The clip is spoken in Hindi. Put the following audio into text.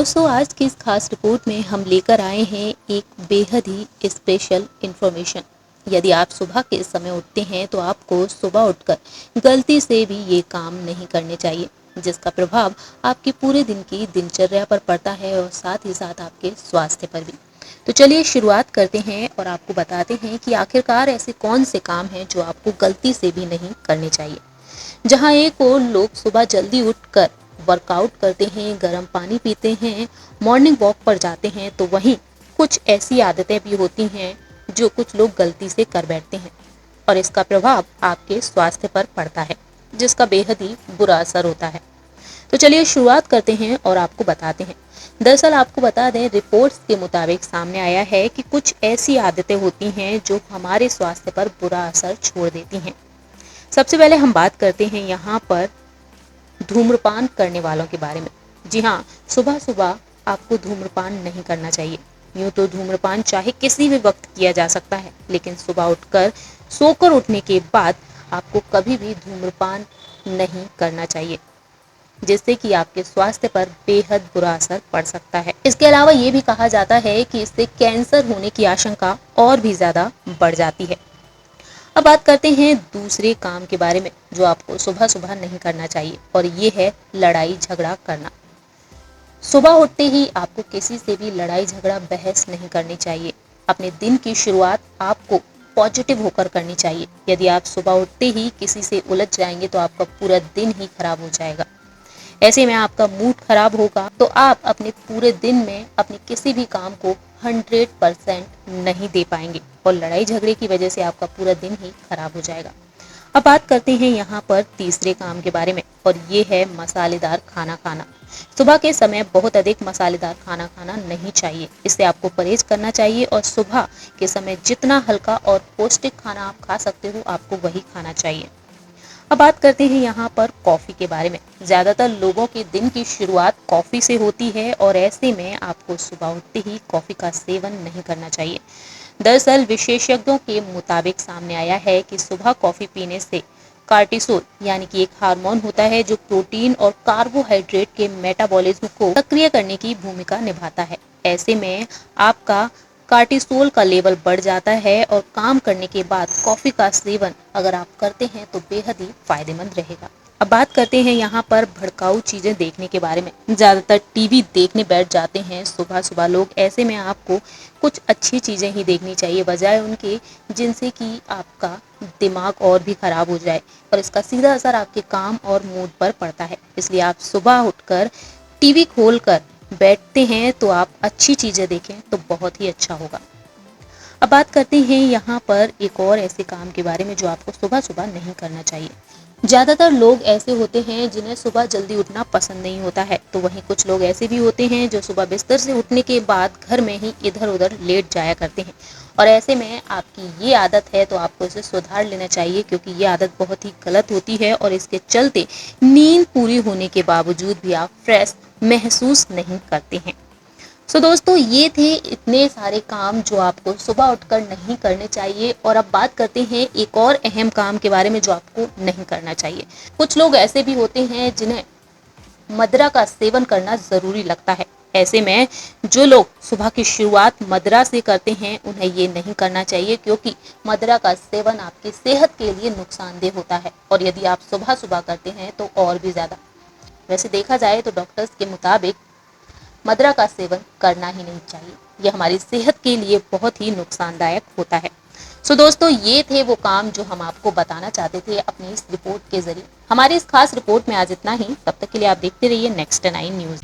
दोस्तों, आज की इस खास रिपोर्ट में हम लेकर आए हैं एक बेहद ही स्पेशल इंफॉर्मेशन। यदि आप सुबह के समय उठते हैं तो आपको सुबह उठकर गलती से भी ये काम नहीं करने चाहिए, जिसका प्रभाव आपके पूरे दिन की दिनचर्या पर पड़ता है और साथ ही साथ आपके स्वास्थ्य पर भी। तो चलिए शुरुआत करते हैं और आपको बताते हैं कि आखिरकार ऐसे कौन से काम हैं जो आपको गलती से भी नहीं करने चाहिए। जहाँ एक और लोग सुबह जल्दी उठकर वर्कआउट करते हैं, गर्म पानी पीते हैं, मॉर्निंग वॉक पर जाते हैं, तो वहीं कुछ ऐसी आदतें भी होती हैं जो कुछ लोग गलती से कर बैठते हैं और इसका प्रभाव आपके स्वास्थ्य पर पड़ता है, जिसका बेहद ही बुरा असर होता है। तो चलिए शुरुआत करते हैं और आपको बताते हैं। दरअसल आपको बता दें, रिपोर्ट्स के मुताबिक सामने आया है कि कुछ ऐसी आदतें होती हैं जो हमारे स्वास्थ्य पर बुरा असर छोड़ देती हैं। सबसे पहले हम बात करते हैं यहाँ पर धूम्रपान करने वालों के बारे में। जी हाँ, सुबह सुबह आपको धूम्रपान नहीं करना चाहिए। यूँ तो धूम्रपान चाहे किसी भी वक्त किया जा सकता है, लेकिन सुबह उठकर सोकर उठने के बाद आपको कभी भी धूम्रपान नहीं करना चाहिए, जिससे कि आपके स्वास्थ्य पर बेहद बुरा असर पड़ सकता है। इसके अलावा ये भी कहा जाता है कि इससे कैंसर होने की आशंका और भी ज्यादा बढ़ जाती है। अब बात करते हैं दूसरे काम के बारे में जो आपको सुबह सुबह नहीं करना चाहिए, और ये है लड़ाई झगड़ा करना। सुबह उठते ही आपको किसी से भी लड़ाई झगड़ा बहस नहीं करनी चाहिए। अपने दिन की शुरुआत आपको पॉजिटिव होकर करनी चाहिए। यदि आप सुबह उठते ही किसी से उलझ जाएंगे तो आपका पूरा दिन ही खराब हो जाएगा। ऐसे में आपका मूड खराब होगा तो आप अपने पूरे दिन में अपने किसी भी काम को 100% नहीं दे पाएंगे और लड़ाई झगड़े की वजह से आपका पूरा दिन ही खराब हो जाएगा। अब बात करते हैं यहाँ पर तीसरे काम के बारे में, और ये है मसालेदार खाना खाना। सुबह के समय बहुत अधिक मसालेदार खाना खाना नहीं चाहिए, इससे आपको परहेज करना चाहिए और सुबह के समय जितना हल्का और पौष्टिक खाना आप खा सकते हो आपको वही खाना चाहिए। अब बात करते हैं यहाँ पर कॉफ़ी के बारे में। ज़्यादातर लोगों के दिन की शुरुआत कॉफ़ी से होती है और ऐसे में आपको सुबह उठते ही कॉफ़ी का सेवन नहीं करना चाहिए। दरअसल विशेषज्ञों के मुताबिक सामने आया है कि सुबह कॉफ़ी पीने से कार्टिसोल यानी कि एक हार्मोन होता है जो प्रोटीन और कार्बोहाइड्रेट के मेटाबॉलिज्म को सक्रिय करने की भूमिका निभाता है। ऐसे में आपका कार्टिसोल का लेवल बढ़ जाता है और काम करने के बाद कॉफी का सेवन अगर आप करते हैं तो बेहद ही फायदेमंद रहेगा। अब बात करते हैं यहाँ पर भड़काऊ चीजें देखने के बारे में। ज्यादातर टीवी देखने बैठ जाते हैं सुबह सुबह लोग। ऐसे में आपको कुछ अच्छी चीजें ही देखनी चाहिए बजाय उनके जिनसे कि आपका दिमाग और भी खराब हो जाए और इसका सीधा असर आपके काम और मूड पर पड़ता है। इसलिए आप सुबह उठकर टीवी खोलकर बैठते हैं तो आप अच्छी चीजें देखें तो बहुत ही अच्छा होगा। अब बात करते हैं यहाँ पर एक और ऐसे काम के बारे में जो आपको सुबह सुबह नहीं करना चाहिए। ज्यादातर लोग ऐसे होते हैं जिन्हें सुबह जल्दी उठना पसंद नहीं होता है, तो वहीं कुछ लोग ऐसे भी होते हैं जो सुबह बिस्तर से उठने के बाद घर में ही इधर उधर लेट जाया करते हैं। और ऐसे में आपकी ये आदत है तो आपको इसे सुधार लेना चाहिए, क्योंकि ये आदत बहुत ही गलत होती है और इसके चलते नींद पूरी होने के बावजूद भी आप फ्रेश महसूस नहीं करते हैं। सो दोस्तों, ये थे इतने सारे काम जो आपको सुबह उठकर नहीं करने चाहिए। और अब बात करते हैं एक और अहम काम के बारे में जो आपको नहीं करना चाहिए। कुछ लोग ऐसे भी होते हैं जिन्हें मदिरा का सेवन करना जरूरी लगता है। ऐसे में जो लोग सुबह की शुरुआत मदिरा से करते हैं उन्हें ये नहीं करना चाहिए, क्योंकि मदिरा का सेवन आपकी सेहत के लिए नुकसानदेह होता है और यदि आप सुबह सुबह करते हैं तो और भी ज्यादा। वैसे देखा जाए तो डॉक्टर्स के मुताबिक मदिरा का सेवन करना ही नहीं चाहिए। यह हमारी सेहत के लिए बहुत ही नुकसानदायक होता है। सो दोस्तों, ये थे वो काम जो हम आपको बताना चाहते थे अपनी इस रिपोर्ट के जरिए। हमारी इस खास रिपोर्ट में आज इतना ही। तब तक के लिए आप देखते रहिए नेक्स्ट 9 न्यूज़।